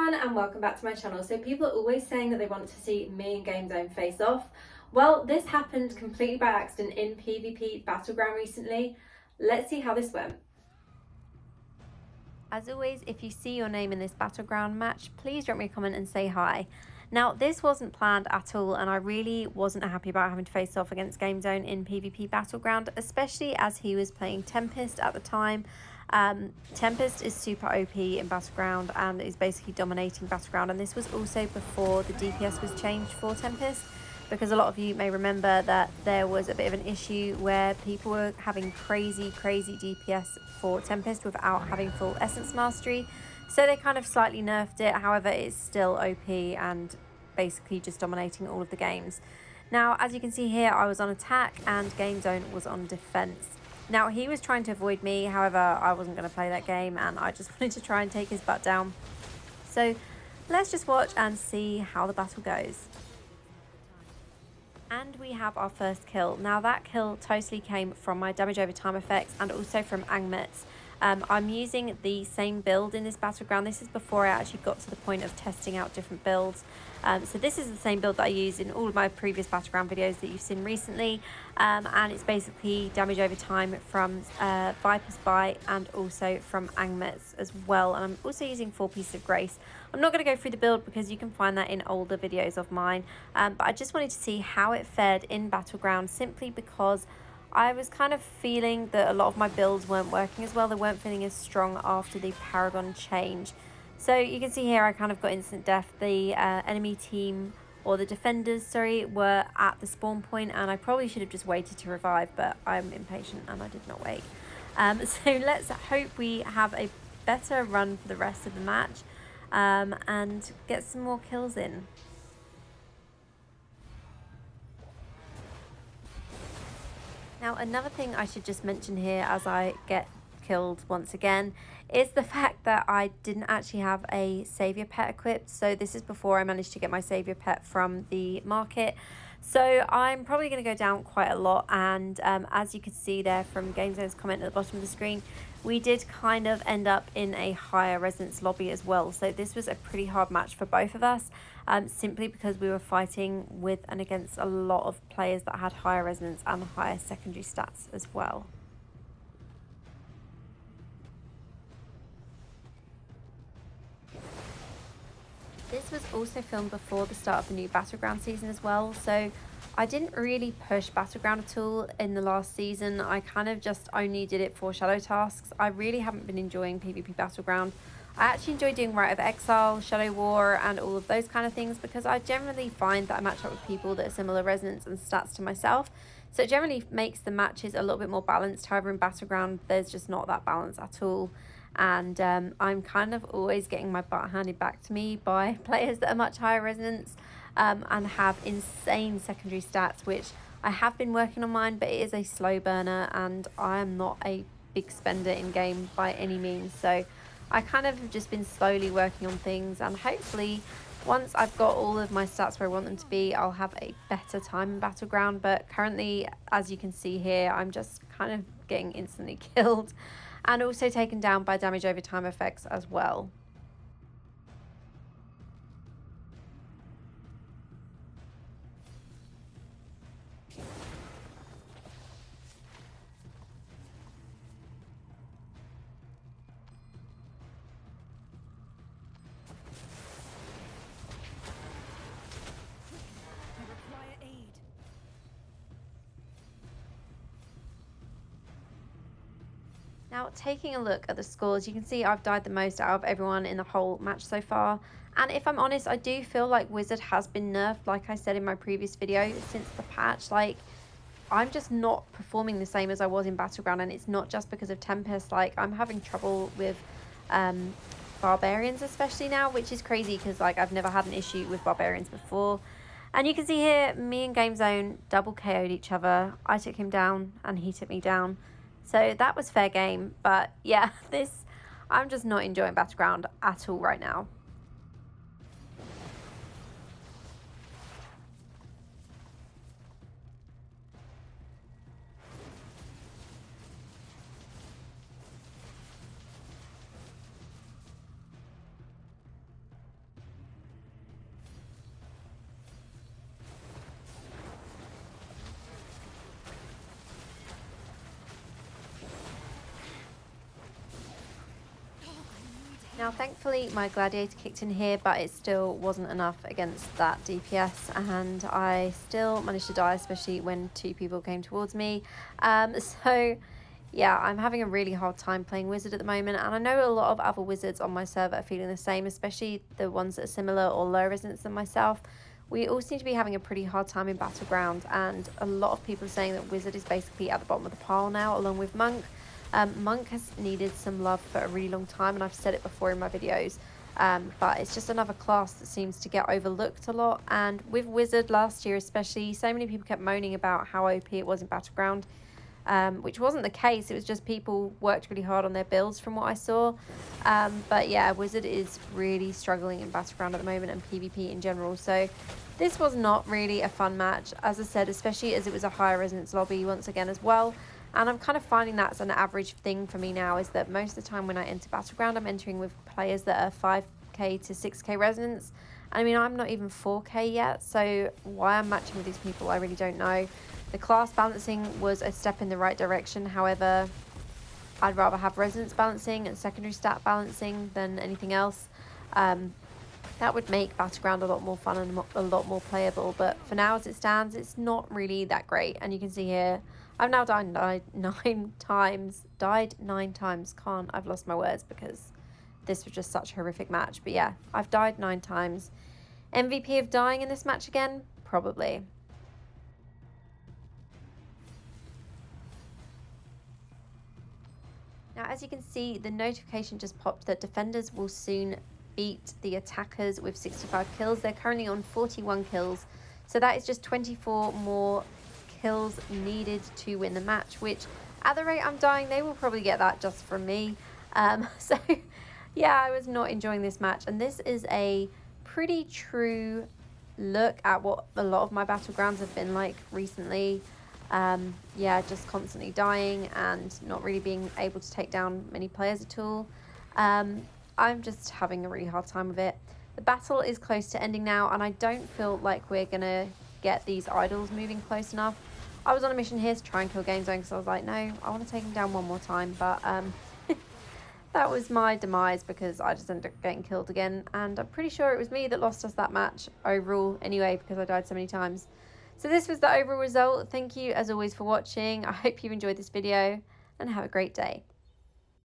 everyone and welcome back to my channel. So people are always saying that they want to see me and Game Zone face off. Well, this happened completely by accident in PvP Battleground recently. Let's see how this went. As always, if you see your name in this Battleground match, please drop me a comment and say hi. Now, this wasn't planned at all, and I really wasn't happy about having to face off against Game Zone in PvP Battleground, especially as he was playing Tempest at the time. Tempest is super OP in Battleground and is basically dominating Battleground, and this was also before the DPS was changed for Tempest, because a lot of you may remember that there was a bit of an issue where people were having crazy DPS for Tempest without having full Essence Mastery. So they kind of slightly nerfed it. However, it's still OP and basically just dominating all of the games. Now, as you can see here, I was on attack and Game Zone was on defense. Now, he was trying to avoid me. However, I wasn't going to play that game and I just wanted to try and take his butt down. So let's just watch and see how the battle goes. And we have our first kill. Now, that kill totally came from my damage over time effects and also from Angmet's. I'm using the same build in this Battleground. This is before I actually got to the point of testing out different builds. So this is the same build that I used in all of my previous Battleground videos that you've seen recently. And it's basically damage over time from Viper's Bite and also from Angmet's as well. And I'm also using 4 Pieces of Grace. I'm not going to go through the build because you can find that in older videos of mine. But I just wanted to see how it fared in Battleground, simply because I was kind of feeling that a lot of my builds weren't working as well. They weren't feeling as strong after the Paragon change. So you can see here I kind of got instant death. The enemy team, or the defenders, sorry, were at the spawn point, and I probably should have just waited to revive, but I'm impatient and I did not wait. So let's hope we have a better run for the rest of the match and get some more kills in. Now, another thing I should just mention here as I get killed once again is the fact that I didn't actually have a saviour pet equipped. So this is before I managed to get my saviour pet from the market. So I'm probably going to go down quite a lot, and as you can see there from Game Zone's comment at the bottom of the screen, we did kind of end up in a higher resonance lobby as well. So this was a pretty hard match for both of us, simply because we were fighting with and against a lot of players that had higher resonance and higher secondary stats as well. This was also filmed before the start of the new Battleground season as well, so I didn't really push Battleground at all in the last season. I kind of just only did it for shadow tasks. I really haven't been enjoying PvP Battleground. I actually enjoy doing Rite of Exile, Shadow War and all of those kind of things, because I generally find that I match up with people that are similar resonance and stats to myself. So it generally makes the matches a little bit more balanced. However, in Battleground, there's just not that balance at all. And I'm kind of always getting my butt handed back to me by players that are much higher resonance and have insane secondary stats, which I have been working on mine, but it is a slow burner and I am not a big spender in game by any means. So I kind of have just been slowly working on things, and hopefully once I've got all of my stats where I want them to be, I'll have a better time in Battleground. But currently, as you can see here, I'm just kind of getting instantly killed and also taken down by damage over time effects as well. Now, taking a look at the scores, you can see I've died the most out of everyone in the whole match so far. And if I'm honest, I do feel like Wizard has been nerfed, like I said in my previous video, since the patch. Like, I'm just not performing the same as I was in Battleground, and it's not just because of Tempest. Like, I'm having trouble with Barbarians especially now, which is crazy because, like, I've never had an issue with Barbarians before. And you can see here, me and Game Zone double KO'd each other. I took him down and he took me down. So that was fair game, but yeah, I'm just not enjoying Battleground at all right now. Now, thankfully, my Gladiator kicked in here, but it still wasn't enough against that DPS, and I still managed to die, especially when 2 people came towards me. So, yeah, I'm having a really hard time playing Wizard at the moment, and I know a lot of other Wizards on my server are feeling the same, especially the ones that are similar or lower resonance than myself. We all seem to be having a pretty hard time in Battleground, and a lot of people are saying that Wizard is basically at the bottom of the pile now, along with Monk. Monk has needed some love for a really long time, and I've said it before in my videos, but it's just another class that seems to get overlooked a lot. And with Wizard last year especially, so many people kept moaning about how OP it was in Battleground, which wasn't the case. It was just people worked really hard on their builds from what I saw. But yeah, Wizard is really struggling in Battleground at the moment, and PvP in general. So this was not really a fun match, as I said, especially as it was a higher resonance lobby once again as well. And I'm kind of finding that's an average thing for me now, is that most of the time when I enter Battleground, I'm entering with players that are 5k to 6k resonance. I mean, I'm not even 4k yet, so why I'm matching with these people, I really don't know. The class balancing was a step in the right direction. However, I'd rather have resonance balancing and secondary stat balancing than anything else. That would make Battleground a lot more fun and a lot more playable, but for now as it stands, it's not really that great. And you can see here, I've now died 9 times. I've lost my words because this was just such a horrific match. But yeah, I've died 9 times. MVP of dying in this match again? Probably. Now, as you can see, the notification just popped that defenders will soon beat the attackers with 65 kills. They're currently on 41 kills. So that is just 24 more kills needed to win the match, which at the rate I'm dying, they will probably get that just from me. So yeah, I was not enjoying this match. And this is a pretty true look at what a lot of my Battlegrounds have been like recently. Yeah, just constantly dying and not really being able to take down many players at all. I'm just having a really hard time with it. The battle is close to ending now, and I don't feel like we're gonna get these idols moving close enough. I was on a mission here to try and kill Game Zone because I was like, no, I want to take him down one more time, but that was my demise because I just ended up getting killed again, and I'm pretty sure it was me that lost us that match overall anyway because I died so many times. So this was the overall result. Thank you as always for watching. I hope you've enjoyed this video and have a great day.